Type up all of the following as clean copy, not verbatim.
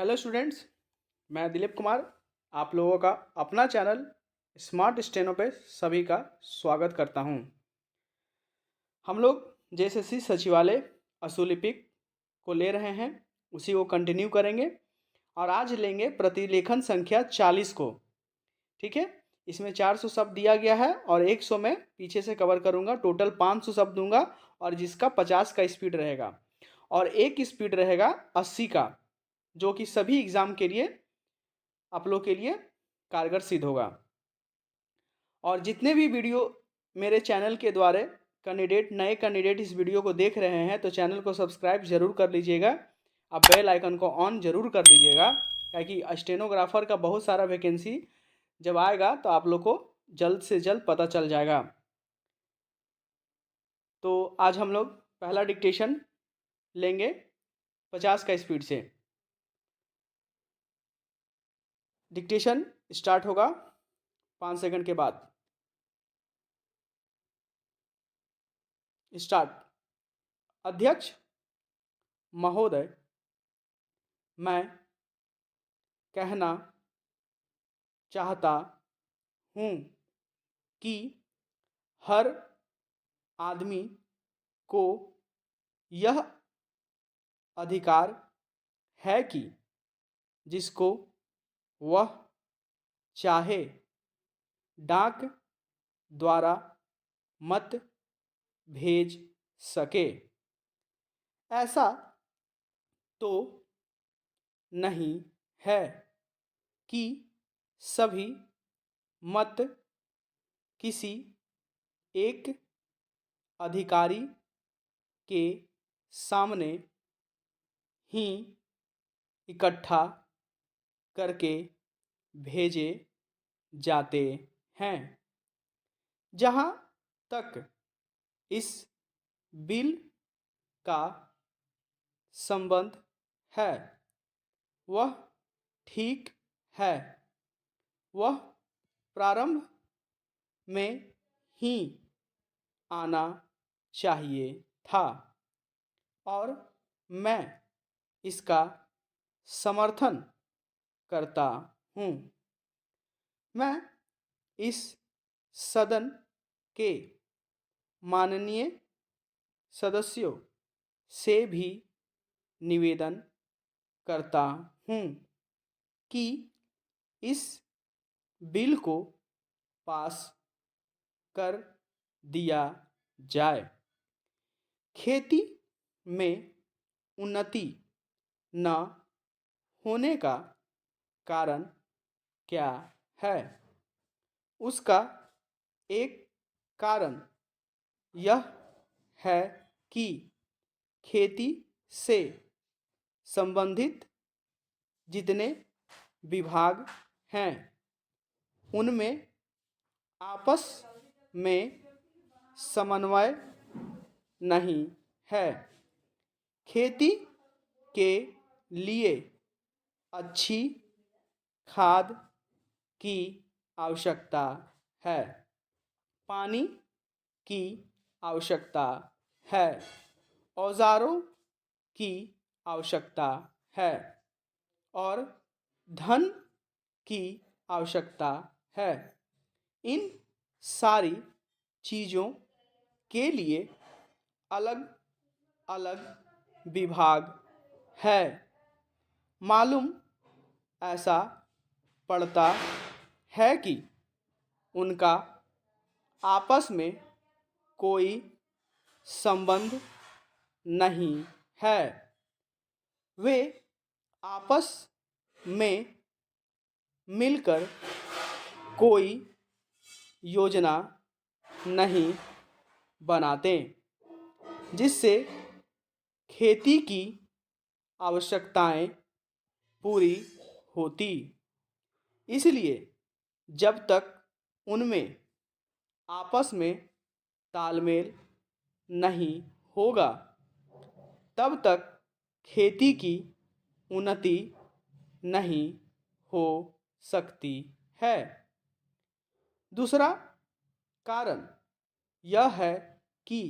Hello students, मैं दिलीप कुमार आप लोगों का अपना चैनल स्मार्ट स्टेनो पे सभी का स्वागत करता हूं। हम लोग जेएसएससी सचिवालय असुलिपिक को ले रहे हैं, उसी को कंटिन्यू करेंगे और आज लेंगे प्रतिलेखन संख्या 40 को। ठीक है, इसमें 400 शब्द दिया गया है और 100 में पीछे से कवर करूंगा। टोटल 500 शब्द दूंगा और जिसका 50 का स्पीड रहेगा और एक स्पीड रहेगा 80 का, जो कि सभी एग्ज़ाम के लिए आप लोग के लिए कारगर सिद्ध होगा। और जितने भी वीडियो मेरे चैनल के द्वारा नए कैंडिडेट इस वीडियो को देख रहे हैं तो चैनल को सब्सक्राइब ज़रूर कर लीजिएगा। आप बेल आइकन को ऑन ज़रूर कर लीजिएगा, क्योंकि स्टेनोग्राफर का बहुत सारा वैकेंसी जब आएगा तो आप लोग को जल्द से जल्द पता चल जाएगा। तो आज हम लोग पहला डिक्टेशन लेंगे 50 का स्पीड से। डिक्टेशन स्टार्ट होगा 5 सेकंड के बाद। स्टार्ट। अध्यक्ष महोदय, मैं कहना चाहता हूँ कि हर आदमी को यह अधिकार है कि जिसको वह चाहे डाक द्वारा मत भेज सके। ऐसा तो नहीं है कि सभी मत किसी एक अधिकारी के सामने ही इकट्ठा करके भेजे जाते हैं। जहाँ तक इस बिल का संबंध है वह ठीक है। वह प्रारंभ में ही आना चाहिए था और मैं इसका समर्थन करता हूँ। मैं इस सदन के माननीय सदस्यों से भी निवेदन करता हूँ कि इस बिल को पास कर दिया जाए। खेती में उन्नति न होने का कारण क्या है? उसका एक कारण यह है कि खेती से संबंधित जितने विभाग हैं उनमें आपस में समन्वय नहीं है। खेती के लिए अच्छी खाद की आवश्यकता है, पानी की आवश्यकता है, औजारों की आवश्यकता है और धन की आवश्यकता है। इन सारी चीज़ों के लिए अलग अलग विभाग है। मालूम ऐसा पड़ता है कि उनका आपस में कोई संबंध नहीं है। वे आपस में मिलकर कोई योजना नहीं बनाते जिससे खेती की आवश्यकताएं पूरी होती। इसलिए जब तक उनमें आपस में तालमेल नहीं होगा तब तक खेती की उन्नति नहीं हो सकती है। दूसरा कारण यह है कि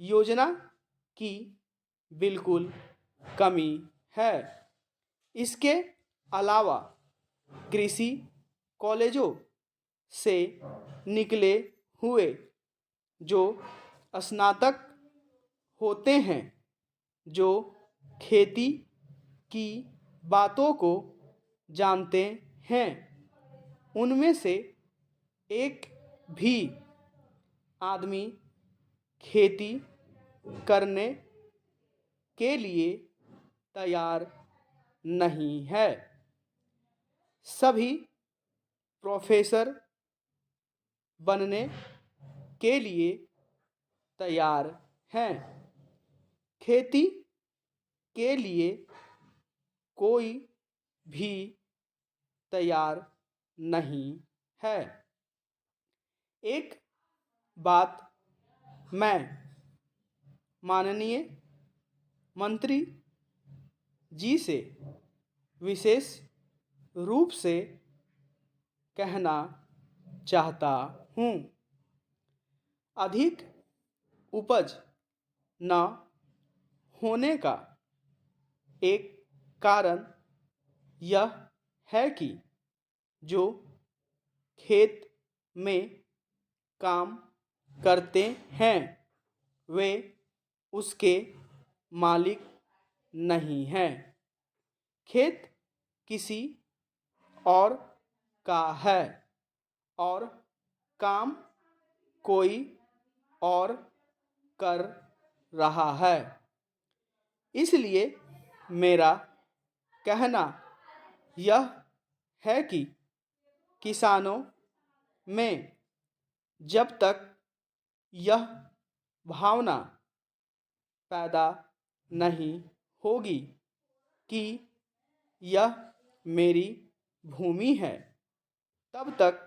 योजना की बिल्कुल कमी है। इसके अलावा कृषि कॉलेजों से निकले हुए जो स्नातक होते हैं, जो खेती की बातों को जानते हैं, उनमें से एक भी आदमी खेती करने के लिए तैयार नहीं है। सभी प्रोफेसर बनने के लिए तैयार हैं। खेती के लिए कोई भी तैयार नहीं है। एक बात मैं माननीय मंत्री जी से विशेष रूप से कहना चाहता हूँ। अधिक उपज न होने का एक कारण यह है कि जो खेत में काम करते हैं वे उसके मालिक नहीं हैं। खेत किसी और का है और काम कोई और कर रहा है। इसलिए मेरा कहना यह है कि किसानों में जब तक यह भावना पैदा नहीं होगी कि यह मेरी भूमि है, तब तक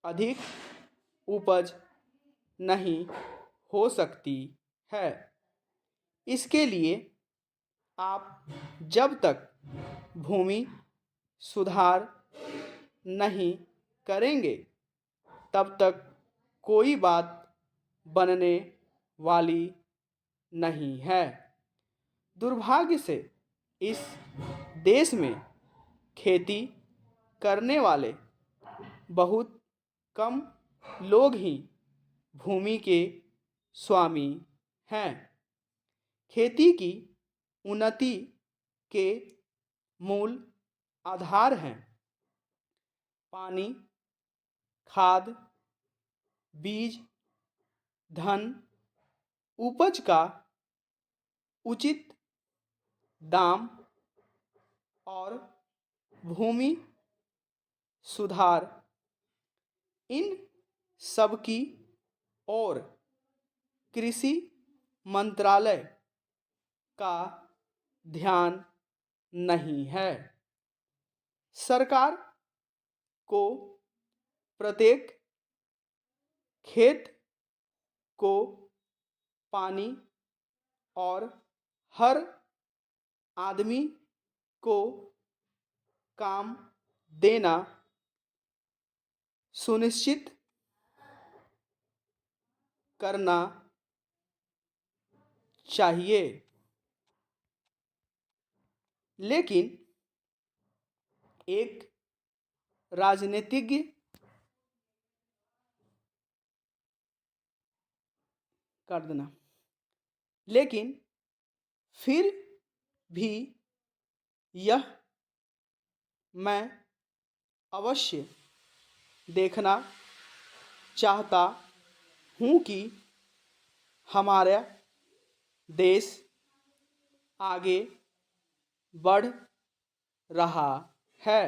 अधिक उपज नहीं हो सकती है। इसके लिए आप जब तक भूमि सुधार नहीं करेंगे, तब तक कोई बात बनने वाली नहीं है। दुर्भाग्य से इस देश में खेती करने वाले बहुत कम लोग ही भूमि के स्वामी हैं। खेती की उन्नति के मूल आधार हैं पानी, खाद, बीज, धन, उपज का उचित दाम और भूमि सुधार। इन सब की ओर कृषि मंत्रालय का ध्यान नहीं है। सरकार को प्रत्येक खेत को पानी और हर आदमी को काम देना सुनिश्चित करना चाहिए। लेकिन एक राजनीतिज्ञ कर देना, लेकिन फिर भी यह मैं अवश्य देखना चाहता हूँ कि हमारा देश आगे बढ़ रहा है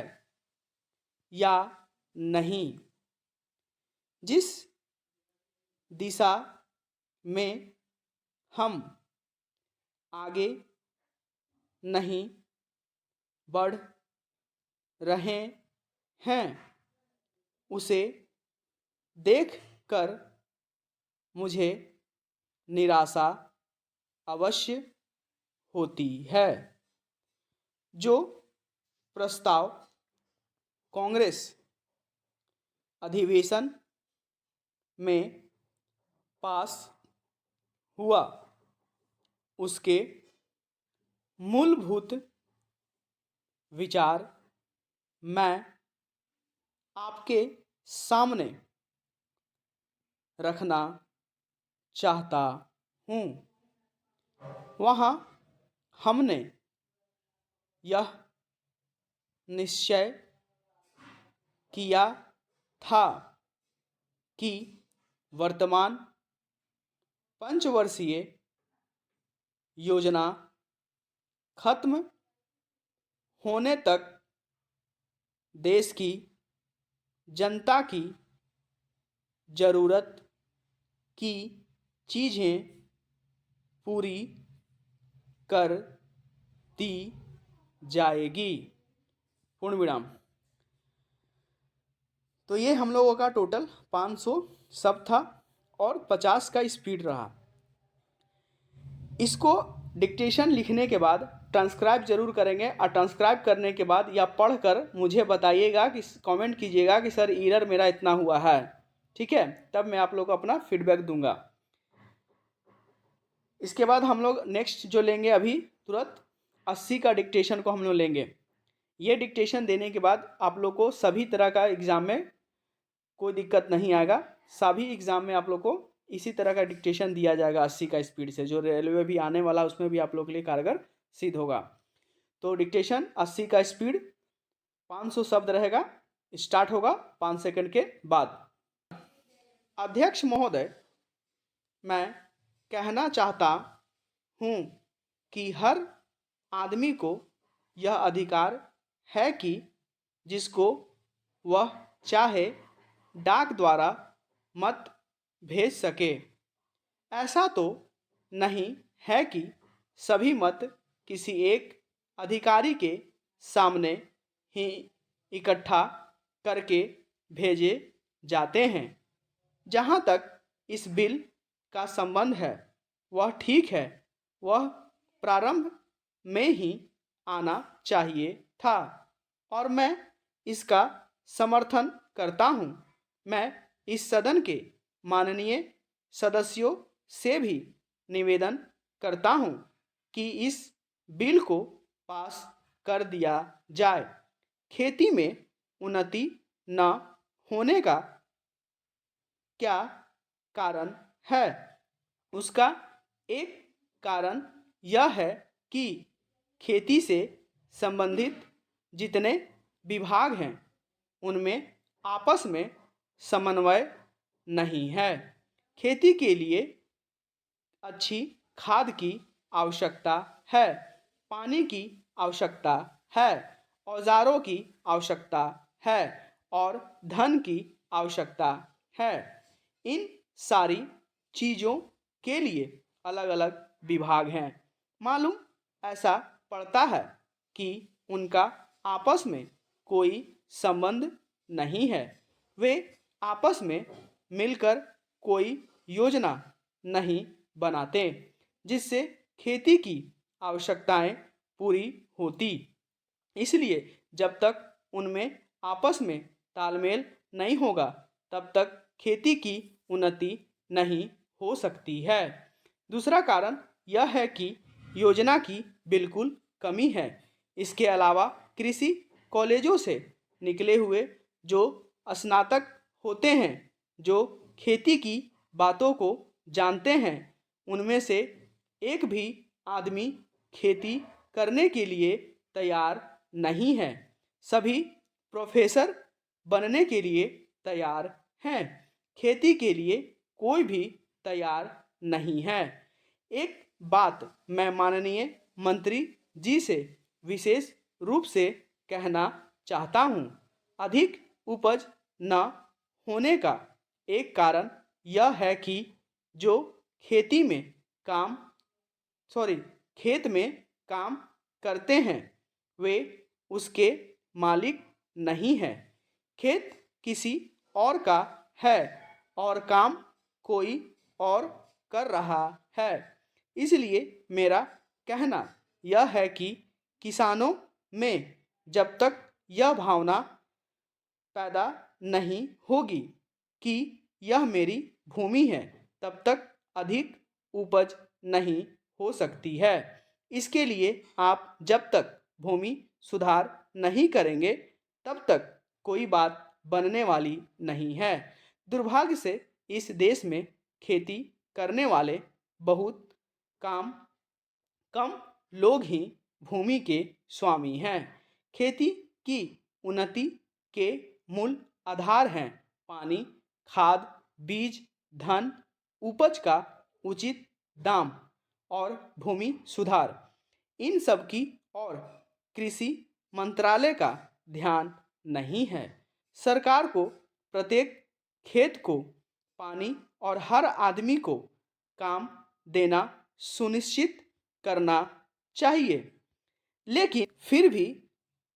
या नहीं। जिस दिशा में हम आगे नहीं बढ़ रहे हैं, उसे देखकर मुझे निराशा अवश्य होती है। जो प्रस्ताव कांग्रेस अधिवेशन में पास हुआ, उसके मूलभूत विचार मैं आपके सामने रखना चाहता हूँ। वहाँ हमने यह निश्चय किया था कि वर्तमान पंचवर्षीय योजना खत्म होने तक देश की जनता की ज़रूरत की चीज़ें पूरी कर दी जाएगी। पूर्ण विराम। तो ये हम लोगों का टोटल 500 शब्द था और 50 का स्पीड रहा। इसको डिक्टेशन लिखने के बाद ट्रांसक्राइब जरूर करेंगे और ट्रांसक्राइब करने के बाद या पढ़कर मुझे बताइएगा कि कमेंट कीजिएगा कि सर एरर मेरा इतना हुआ है, ठीक है। तब मैं आप लोग को अपना फीडबैक दूंगा। इसके बाद हम लोग नेक्स्ट जो लेंगे अभी तुरंत 80 का डिक्टेशन को हम लोग लेंगे। ये डिक्टेशन देने के बाद आप लोग को सभी तरह का एग्ज़ाम में कोई दिक्कत नहीं आएगा। सभी एग्ज़ाम में आप लोग को इसी तरह का डिक्टेशन दिया जाएगा 80 का स्पीड से। जो रेलवे भी आने वाला उसमें भी आप लोग के लिए कारगर सिद्ध होगा। तो डिक्टेशन 80 का स्पीड 500 शब्द रहेगा। स्टार्ट होगा 5 सेकंड के बाद। अध्यक्ष महोदय, मैं कहना चाहता हूँ कि हर आदमी को यह अधिकार है कि जिसको वह चाहे डाक द्वारा मत भेज सके। ऐसा तो नहीं है कि सभी मत किसी एक अधिकारी के सामने ही इकट्ठा करके भेजे जाते हैं। जहाँ तक इस बिल का संबंध है वह ठीक है, वह प्रारंभ में ही आना चाहिए था और मैं इसका समर्थन करता हूँ। मैं इस सदन के माननीय सदस्यों से भी निवेदन करता हूँ कि इस बिल को पास कर दिया जाए। खेती में उन्नति न होने का क्या कारण है? उसका एक कारण यह है कि खेती से संबंधित जितने विभाग हैं उनमें आपस में समन्वय नहीं है। खेती के लिए अच्छी खाद की आवश्यकता है, पानी की आवश्यकता है, औजारों की आवश्यकता है और धन की आवश्यकता है। इन सारी चीज़ों के लिए अलग अलग विभाग हैं। मालूम ऐसा पड़ता है कि उनका आपस में कोई संबंध नहीं है। वे आपस में मिलकर कोई योजना नहीं बनाते जिससे खेती की आवश्यकताएं पूरी होती। इसलिए जब तक उनमें आपस में तालमेल नहीं होगा तब तक खेती की उन्नति नहीं हो सकती है। दूसरा कारण यह है कि योजना की बिल्कुल कमी है। इसके अलावा कृषि कॉलेजों से निकले हुए जो स्नातक होते हैं, जो खेती की बातों को जानते हैं, उनमें से एक भी आदमी खेती करने के लिए तैयार नहीं है। सभी प्रोफेसर बनने के लिए तैयार हैं, खेती के लिए कोई भी तैयार नहीं है। एक बात मैं माननीय मंत्री जी से विशेष रूप से कहना चाहता हूँ। अधिक उपज न होने का एक कारण यह है कि जो खेत में काम करते हैं वे उसके मालिक नहीं हैं। खेत किसी और का है और काम कोई और कर रहा है। इसलिए मेरा कहना यह है कि किसानों में जब तक यह भावना पैदा नहीं होगी कि यह मेरी भूमि है तब तक अधिक उपज नहीं हो सकती है। इसके लिए आप जब तक भूमि सुधार नहीं करेंगे तब तक कोई बात बनने वाली नहीं है। दुर्भाग्य से इस देश में खेती करने वाले बहुत काम कम लोग ही भूमि के स्वामी हैं। खेती की उन्नति के मूल आधार हैं पानी, खाद, बीज, धन, उपज का उचित दाम और भूमि सुधार। इन सब की और कृषि मंत्रालय का ध्यान नहीं है। सरकार को प्रत्येक खेत को पानी और हर आदमी को काम देना सुनिश्चित करना चाहिए। लेकिन फिर भी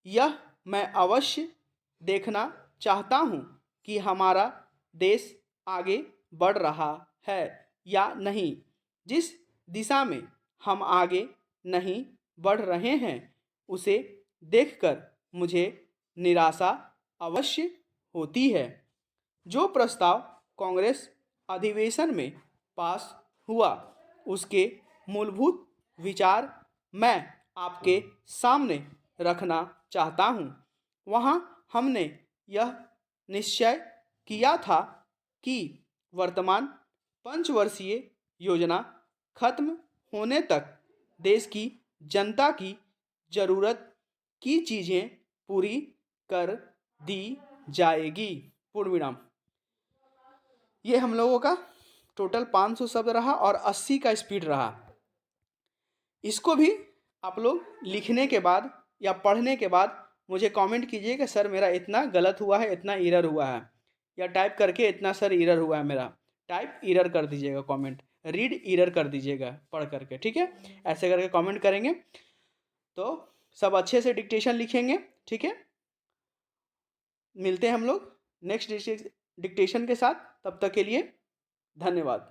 यह मैं अवश्य देखना चाहता हूँ कि हमारा देश आगे बढ़ रहा है या नहीं। जिस दिशा में हम आगे नहीं बढ़ रहे हैं उसे देखकर मुझे निराशा अवश्य होती है। जो प्रस्ताव कांग्रेस अधिवेशन में पास हुआ उसके मूलभूत विचार मैं आपके सामने रखना चाहता हूँ। वहाँ हमने यह निश्चय किया था कि वर्तमान पंचवर्षीय योजना खत्म होने तक देश की जनता की ज़रूरत की चीज़ें पूरी कर दी जाएगी। पूर्ण विराम। ये हम लोगों का टोटल 500 शब्द रहा और 80 का स्पीड रहा। इसको भी आप लोग लिखने के बाद या पढ़ने के बाद मुझे कमेंट कीजिए कि सर मेरा इतना गलत हुआ है, इतना एरर हुआ है, या टाइप करके इतना सर एरर हुआ है मेरा। टाइप एरर कर दीजिएगा, कमेंट रीड एरर कर दीजिएगा पढ़ करके, ठीक है। ऐसे करके कमेंट करेंगे तो सब अच्छे से डिक्टेशन लिखेंगे, ठीक है। मिलते हैं हम लोग नेक्स्ट डिक्टेशन के साथ, तब तक के लिए धन्यवाद।